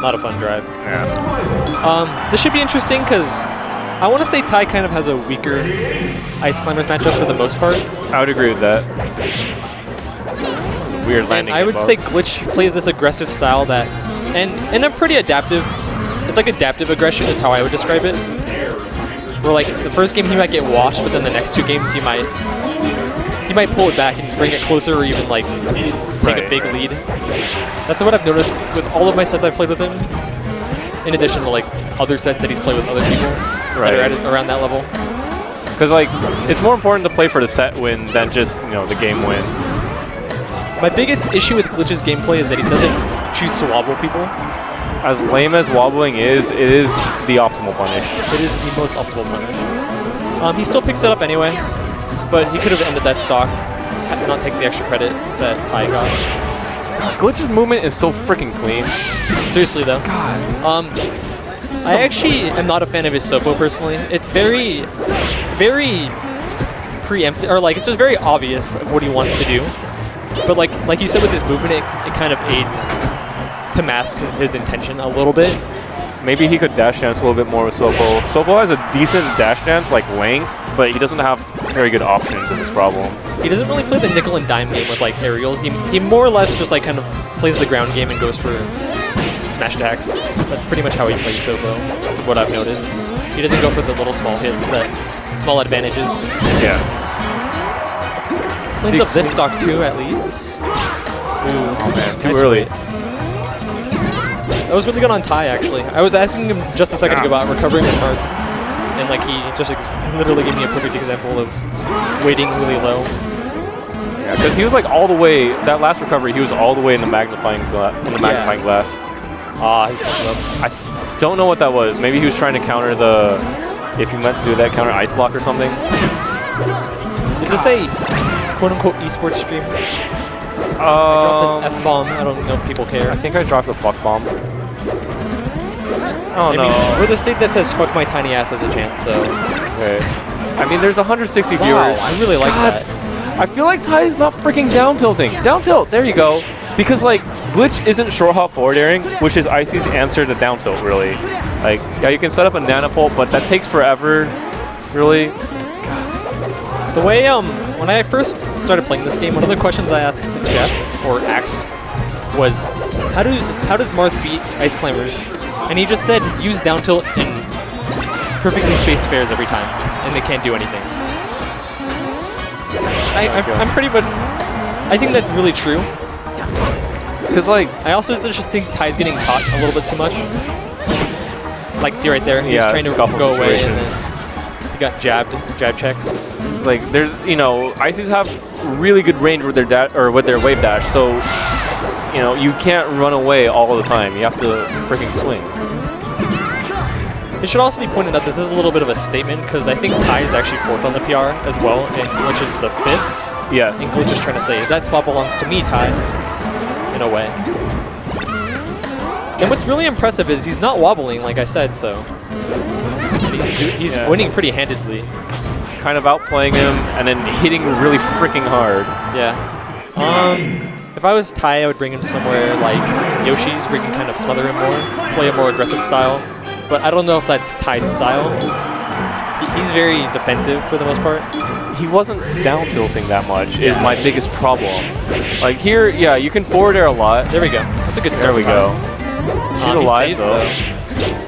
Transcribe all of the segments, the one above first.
not a fun drive. Yeah. This should be interesting because I want to say Ty kind of has a weaker Ice Climbers matchup for the most part. I would agree with that. Weird landing. And I would say Glitch plays this aggressive style that, and a pretty adaptive. It's like adaptive aggression is how I would describe it. Where like the first game he might get washed, but then the next 2 games he might pull it back and bring it closer, or even like take a big lead. That's what I've noticed with all of my sets I've played with him. In addition to like other sets that he's played with other people that are at around that level. Because like it's more important to play for the set win than just the game win. My biggest issue with Glitch's gameplay is that he doesn't choose to wobble people. As lame as wobbling is, it is the optimal punish. It is the most optimal punish. He still picks it up anyway, but he could have ended that stock, not take the extra credit that Ty got. Glitch's movement is so freaking clean. Seriously though. God. I actually am not a fan of his Sopo personally. It's very preemptive, or like it's just very obvious of what he wants to do. But like you said with his movement, it kind of aids to mask his intention a little bit. Maybe he could dash dance a little bit more with Sopo. Sopo has a decent dash dance, like length, but he doesn't have very good options in this problem. He doesn't really play the nickel and dime game with like aerials. He more or less just like kind of plays the ground game and goes for smash attacks. That's pretty much how he plays Sopo, from what I've noticed. He doesn't go for the little small hits, that small advantages. Yeah. Cleans up this stock too, at least. Ooh, oh man, too nice early. Weight. That was really good on Ty, actually. I was asking him just a second ago about recovering with Marth, and like he just literally gave me a perfect example of waiting really low. Yeah, because he was like all the way, that last recovery, he was all the way in the magnifying glass. Ah, he fucked up. I don't know what that was. Maybe he was trying to counter the, if he meant to do that, counter ice block or something. Is this a quote-unquote esports stream? I dropped an F-bomb. I don't know if people care. I think I dropped a fuck bomb. Oh no. We're the state that says fuck my tiny ass as a chant, so. Okay. I mean, there's 160 wow, viewers. I really like that. I feel like Ty is not freaking down tilting. Down tilt, there you go. Because like, Glitch isn't short hop forward airing, which is Icy's answer to down tilt, really. Like, yeah, you can set up a nanopult, but that takes forever, really. The way, when I first started playing this game, one of the questions I asked Jeff, or asked, was, how does Marth beat Ice Climbers? And he just said, use down tilt in perfectly spaced fairs every time, and they can't do anything. I'm pretty, but I think that's really true. Because like, I also just think Ty's getting caught a little bit too much. Like, see right there, he's trying to go away, and then he got jab check. Like there's, Ices have really good range with their with their wave dash, so you can't run away all the time. You have to freaking swing. It should also be pointed out this is a little bit of a statement because I think Ty is actually 4th on the PR as well, and Glitch is the 5th. Yes. And Glitch is trying to say that spot belongs to me, Ty, in a way. And what's really impressive is he's not wobbling, like I said, so he's winning pretty handedly. Kind of outplaying him and then hitting really freaking hard. Yeah. If I was Ty, I would bring him somewhere like Yoshi's where you can kind of smother him more, play a more aggressive style. But I don't know if that's Ty's style. He's very defensive for the most part. He wasn't down tilting that much is my biggest problem. Like here, yeah, you can forward air a lot. There we go. That's a good start. There we go. She's alive though.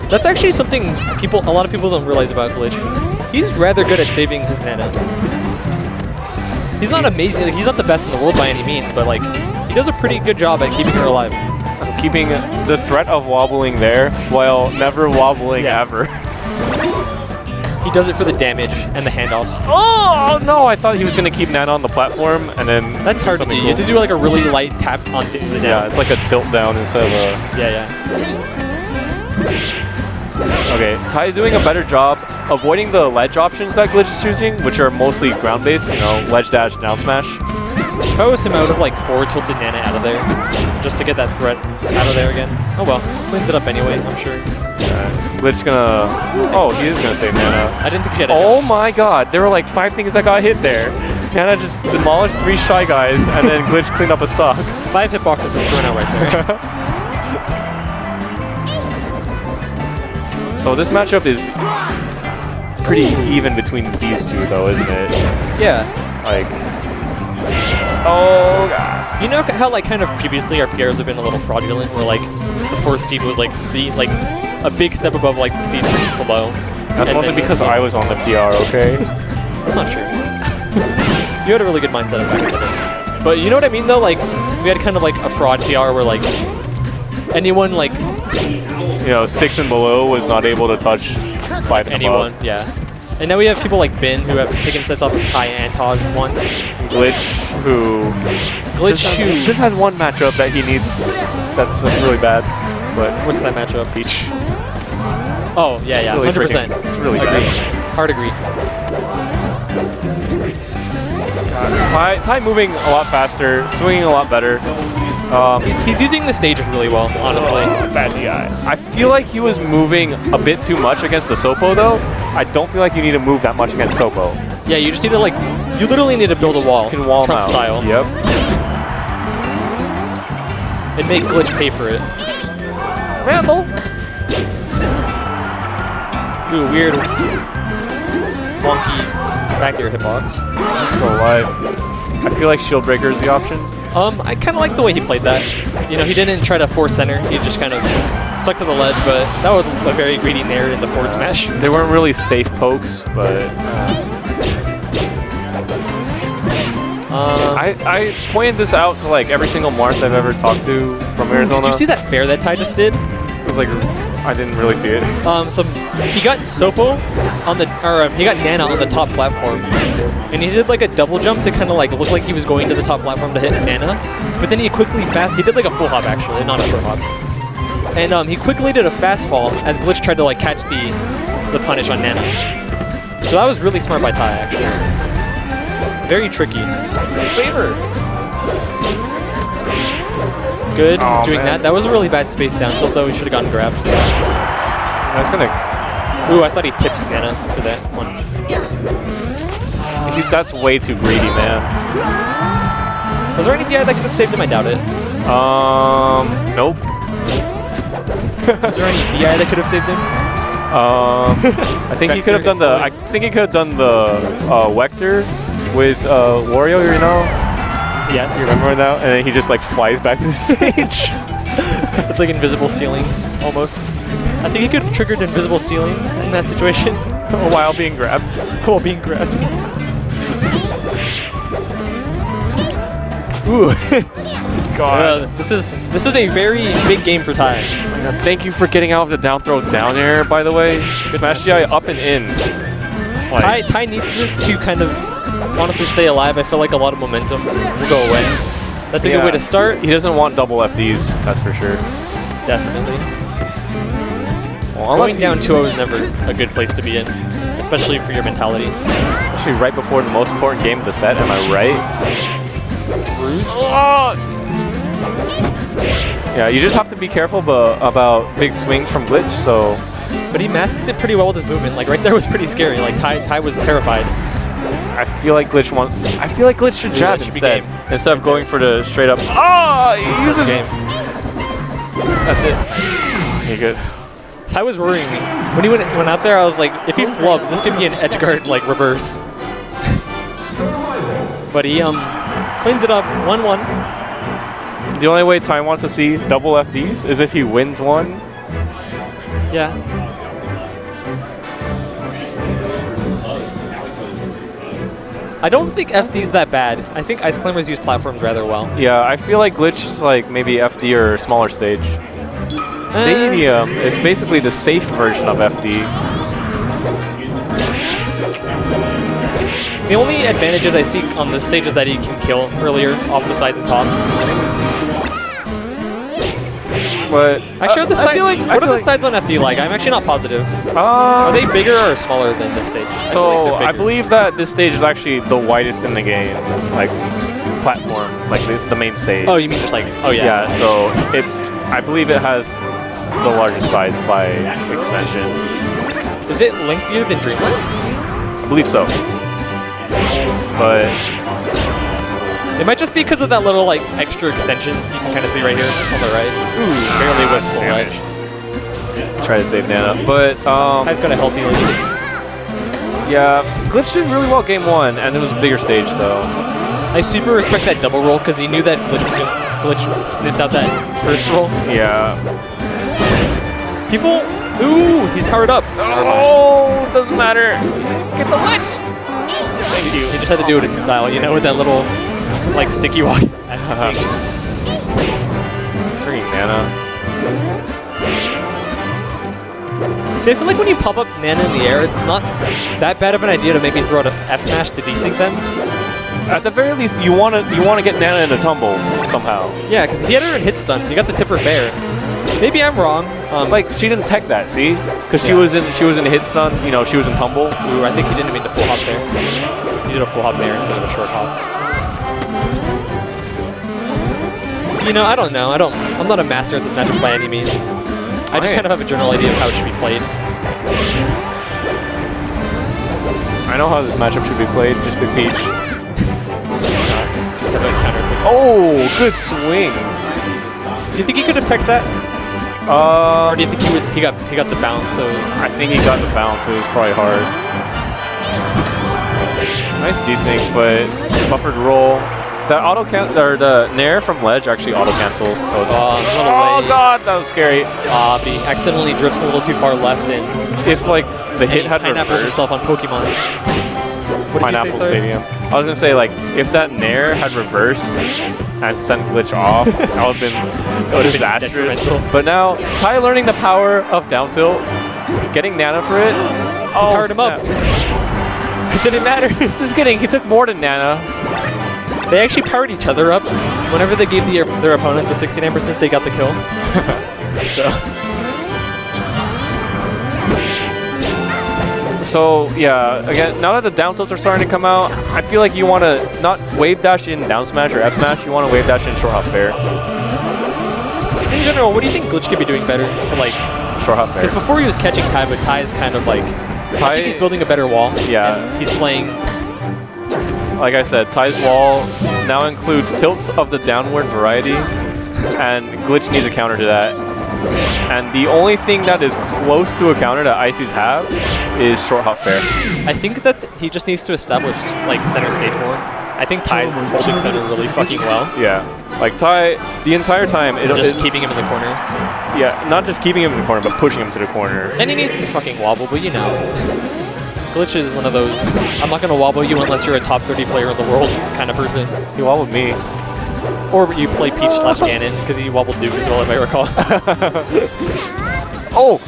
That's actually something a lot of people don't realize about Glitch. He's rather good at saving his nano. He's not amazing, like, he's not the best in the world by any means, but like he does a pretty good job at keeping her alive. Keeping the threat of wobbling there while never wobbling ever. He does it for the damage and the handoffs. Oh no, I thought he was gonna keep Nana on the platform and then that's hard to do. Cool. You have to do like a really light tap on the down. Yeah, it's like a tilt down instead of a Okay, Ty is doing a better job avoiding the ledge options that Glitch is choosing, which are mostly ground-based, ledge dash, down smash. If I was him, I would have like forward tilted Nana out of there, just to get that threat out of there again. Oh well, cleans it up anyway, I'm sure. Glitch gonna... Oh, he is gonna save Nana. I didn't think she had Oh my god, there were like 5 things that got hit there. Nana just demolished 3 Shy Guys, and then Glitch cleaned up a stock. 5 hitboxes were thrown out right there. So this matchup is pretty even between these two, though, isn't it? Yeah. Like, oh god. You know how like kind of previously our PRs have been a little fraudulent, where like the 4th seed was like a big step above like the seed below. That's mostly because I was on the PR, okay? That's not true. You had a really good mindset back then. But you know what I mean though? Like we had kind of like a fraud PR where like anyone like 6 and below was not able to touch 5 and anyone, above. yeah. And now we have people like Ben who have taken sets off of Kai and Taj once. Glitch, who just has one matchup that he needs. That's really bad. But what's that matchup? Peach. Oh yeah, Really 100%. It's really Agree. bad. Hard agree. Ty moving a lot faster, swinging a lot better. He's using the stage really well, honestly. Bad DI. I feel like he was moving a bit too much against the Sopo, though. I don't feel like you need to move that much against Sopo. Yeah, you just need to like, you literally need to build a wall. You can wall Trump him out. style. Yep. And make Glitch pay for it. Ramble. Ooh, weird, wonky back air hitbox. He's still alive. I feel like Shield Breaker is the option. I kind of like the way he played that. You know, he didn't try to force center. He just kind of stuck to the ledge, but that was a very greedy nair in the forward smash. They weren't really safe pokes, but I pointed this out to like every single Marth I've ever talked to from Arizona. Did you see that fair that Ty just did? It was like, I didn't really see it. So he got Sopo on the, he got Nana on the top platform, and he did like a double jump to kind of like look like he was going to the top platform to hit Nana, but then he quickly he did like a full hop actually, not a short hop, and he quickly did a fast fall as Glitch tried to like catch the punish on Nana. So that was really smart by Ty actually. Very tricky. Saber. Good, he's doing that. That was a really bad space down tilt though, he should have gotten grabbed. That's gonna... Ooh, I thought he tipped Nana for that one. That's way too greedy, man. Was there any VI that could have saved him? I doubt it. Nope. Is there any VI that could have saved him? I think he could have done the... I think he could have done the Vector with Wario, you know? Yes. You remember that? And then he just like flies back to the stage. It's like invisible ceiling, almost. I think he could have triggered invisible ceiling in that situation. While being grabbed. While being grabbed. Ooh. God. This is a very big game for Ty. Thank you for getting out of the down throw down air, by the way. Smash DI up and in. Like, Ty needs this to kind of honestly stay alive. I feel like a lot of momentum will go away. That's a good way to start. He doesn't want double FDs, that's for sure. Definitely. Well, going down 2-0 is never a good place to be in, especially for your mentality. Especially right before the most important game of the set, am I right? Truth? Oh! Yeah, you just have to be careful about big swings from Glitch, so... But he masks it pretty well with his movement. Like, right there was pretty scary. Like, Ty was terrified. I feel like Glitch I feel like Glitch should jab instead of going for the straight up. Oh, he uses game. That's it. Okay, good. Ty was worrying me. When he went out there, I was like, if he flubs, this could be an edge guard like reverse. But he cleans it up 1-1. The only way Ty wants to see double FDs is if he wins one. Yeah. I don't think FD's that bad. I think Ice Climbers use platforms rather well. Yeah, I feel like Glitch is like maybe FD or smaller stage. Stadium is basically the safe version of FD. The only advantages I see on this stage is that he can kill earlier off the sides and top. But actually, what are the sides on FD like? I'm actually not positive. Are they bigger or smaller than this stage? So I believe that this stage is actually the widest in the game, like platform, like the main stage. Oh, you mean just like? Oh yeah. Yeah. So I believe it has the largest size by extension. Is it lengthier than Dreamland? I believe so. But it might just be because of that little like extra extension you can kind of see right here on the right. Ooh, barely whiffs the ledge. try to save Nana. But Ty's got a healthy lead. yeah, Glitch did really well game 1, and it was a bigger stage, so. I super respect that double roll because he knew that Glitch sniffed out that first roll. Yeah. People, ooh, he's powered up. Oh, doesn't matter. Get the Glitch. Thank you. He just had to do it in style, you know, with that little, like, sticky walk. That's Freaking Nana. See, I feel like when you pop up Nana in the air, it's not that bad of an idea to maybe throw out an F smash to desync them. At the very least, you wanna get Nana in a tumble somehow. Yeah, because he had her in hit stun. He got the tipper fair. Maybe I'm wrong. Like she didn't tech that, see? Because she was in hit stun. You know, she was in tumble. Ooh, I think he didn't mean to full hop there. He did a full hop there instead of a short hop. You know, I don't know. I'm not a master at this matchup by any means. I just kind of have a general idea of how it should be played. I know how this matchup should be played. Just be Peach. Just have a counter pick. Oh, good swings. Do you think he could have teched that? Or do you think he got the bounce? So it was, I think he got the bounce. It was probably hard. Nice desync, but buffered roll. The the nair from ledge actually auto cancels. So it's a little oh late. god, that was scary. But he accidentally drifts a little too far left, and if like the hit had pineapples reversed himself on Pokemon. What Pineapple did you say, sorry? Stadium. I was gonna say like if that nair had reversed and sent Glitch off, that would have been disastrous. But now Ty learning the power of down tilt, getting Nana for it. Oh, powered him up. It didn't matter. Just kidding. He took more than Nana. They actually powered each other up. Whenever they gave their opponent the 69%, they got the kill. So yeah, again, now that the down tilts are starting to come out, I feel like you want to not wave dash in down smash or F smash. You want to wave dash in short hop fair. In general, what do you think Glitch could be doing better to like short hop fair? Because before he was catching Ty, but Ty is kind of like I think he's building a better wall. Yeah, and he's playing. Like I said, Ty's wall now includes tilts of the downward variety, and Glitch needs a counter to that. And the only thing that is close to a counter that Icy's have is short hop fair. I think that he just needs to establish like center stage more. I think Ty's holding center really fucking well. Yeah, like Ty, the entire time just keeping him in the corner. Yeah, not just keeping him in the corner, but pushing him to the corner. And he needs to fucking wobble, but you know. Glitch is one of those, I'm not going to wobble you unless you're a top 30 player in the world kind of person. He wobbled me. Or you play Peach / Ganon, because he wobbled Duke as well, if I recall. Oh!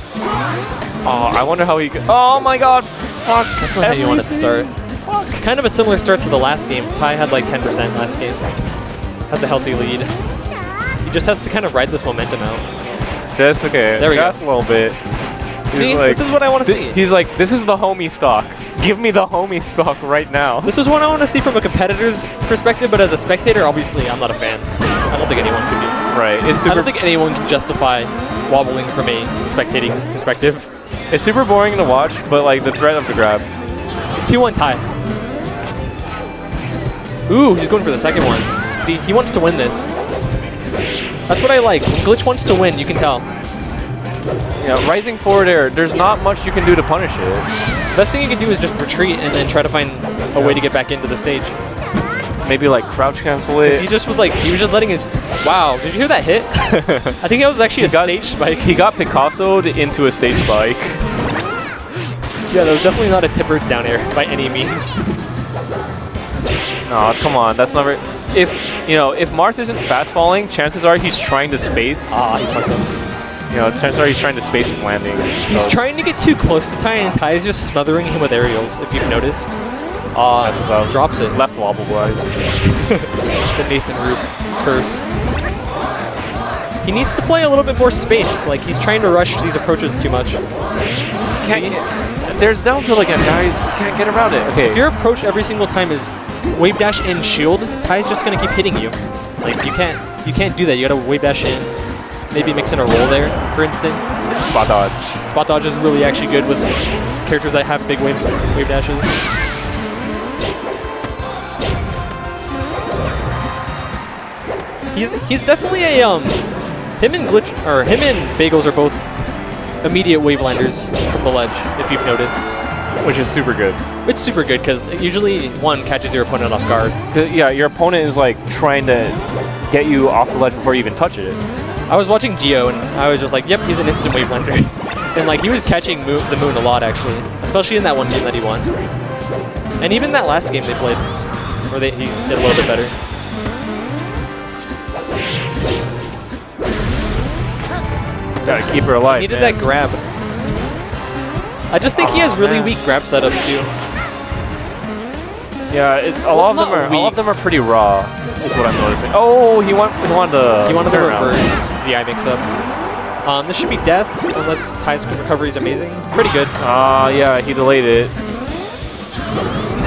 Oh, I wonder how he could. Oh my god! Fuck! That's not how you want it to start. Fuck! Kind of a similar start to the last game. Ty had like 10% last game. Has a healthy lead. He just has to kind of ride this momentum out. Just, okay, there we just go. a little bit. See, like, this is what I want to see. He's like, this is the homie stock. Give me the homie stock right now. This is what I want to see from a competitor's perspective, but as a spectator, obviously, I'm not a fan. I don't think anyone could be. Right. It's super I don't think anyone can justify wobbling from a spectating perspective. It's super boring to watch, but like the threat of the grab. 2-1 tie. Ooh, he's going for the second one. See, he wants to win this. That's what I like. When Glitch wants to win, you can tell. Yeah, rising forward air, there's not much you can do to punish it. Best thing you can do is just retreat and then try to find a way to get back into the stage. Maybe like crouch cancel it. He just was like, he was just letting his, wow, did you hear that hit? I think that was actually a stage spike. He got Picasso'd into a stage spike. Yeah, that was definitely not a tipper down air by any means. No, come on, that's not very, if Marth isn't fast falling, chances are he's trying to space. He fucks up. Chances are he's trying to space his landing. He's trying to get too close to Ty, and Ty is just smothering him with aerials, if you've noticed. Drops it. Left wobble wise. The Nathan Roop curse. He needs to play a little bit more spaced. Like, he's trying to rush these approaches too much. There's down tilt again, guys. You can't get around it. Okay. If your approach every single time is wave dash in shield, Ty's just gonna keep hitting you. Like, you can't do that. You gotta wave dash in. Maybe mix in a roll there, for instance. Spot dodge. Spot dodge is really actually good with characters that have big wave dashes. He's definitely a him and Bagels are both immediate wavelanders from the ledge, if you've noticed. Which is super good. It's super good because usually one catches your opponent off guard. Yeah, your opponent is like trying to get you off the ledge before you even touch it. I was watching Geo and I was just like, yep, he's an instant wavelander. And like he was catching the moon a lot actually, especially in that one game that he won. And even that last game they played, where he did a little bit better. Gotta keep her alive. He needed that grab. I just think he has really weak grab setups too. Yeah, a lot of them are pretty raw, is what I'm noticing. Oh, he wanted the reverse DI mix-up. This should be death unless Ty's recovery is amazing. Pretty good. Yeah, he delayed it.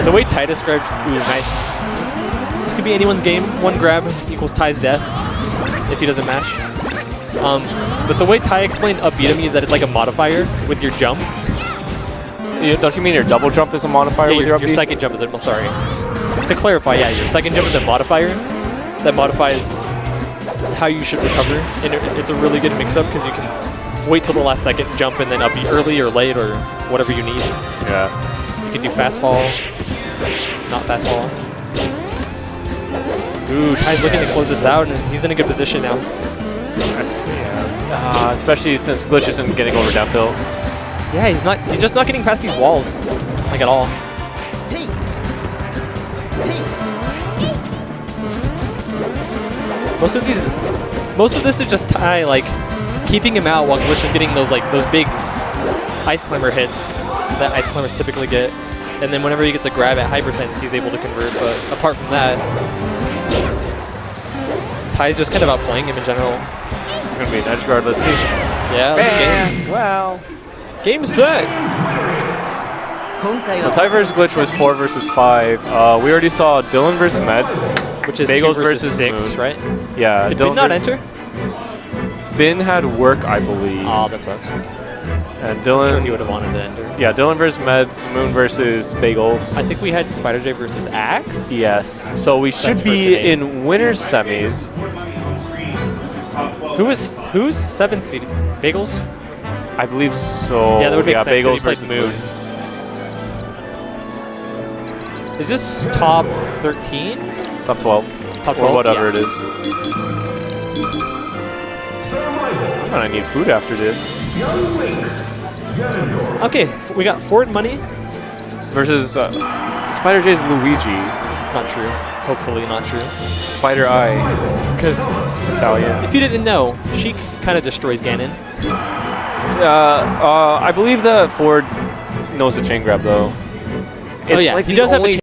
The way Ty described, ooh, nice. This could be anyone's game. One grab equals Ty's death if he doesn't mash. But the way Ty explained up B to me is that it's like a modifier with your jump. Don't you mean your double jump is a modifier with your up B? Your second jump is a, well, sorry. To clarify, yeah, your second jump is a modifier that modifies how you should recover. And it's a really good mix-up because you can wait till the last second, jump, and then up B early or late or whatever you need. Yeah. You can do fast fall, not fast fall. Ooh, Ty's looking to close this out, and he's in a good position now. Yeah. Especially since Glitch isn't getting over down tilt. Yeah, he's just not getting past these walls, like at all. Most of this is just Ty like keeping him out while Glitch is getting those big ice climber hits that ice climbers typically get, and then whenever he gets a grab at hypersense, he's able to convert. But apart from that, Ty's just kind of outplaying him in general. It's gonna be an edge guard. Let's see. Yeah, let's game. Wow. Game set. So Ty versus Glitch was 4 versus 5. We already saw Dylan versus Meds, which is Bagels 2 versus 6, Moon. right? Yeah. Did Bin not enter? Bin had work, I believe. Oh, that sucks. And Dylan, I'm sure he would have wanted to enter. Yeah, Dylan versus Meds, Moon versus Bagels. I think we had Spider J versus Axe. Yes. So we should be in winners semis. Who's 7th seed? Bagels? I believe so. Yeah, that would make sense. Bagels versus Moon. Is this top 13? Top 12. Top 12? Or whatever yeah. it is. I'm gonna need food after this. Okay, we got Ford Money. Versus Spider J's Luigi. Not true. Hopefully not true. Spider Eye. Because Italian. if you didn't know, Sheik kind of destroys Ganon. I believe that Ford knows the chain grab though. It's oh yeah, like he does have the chain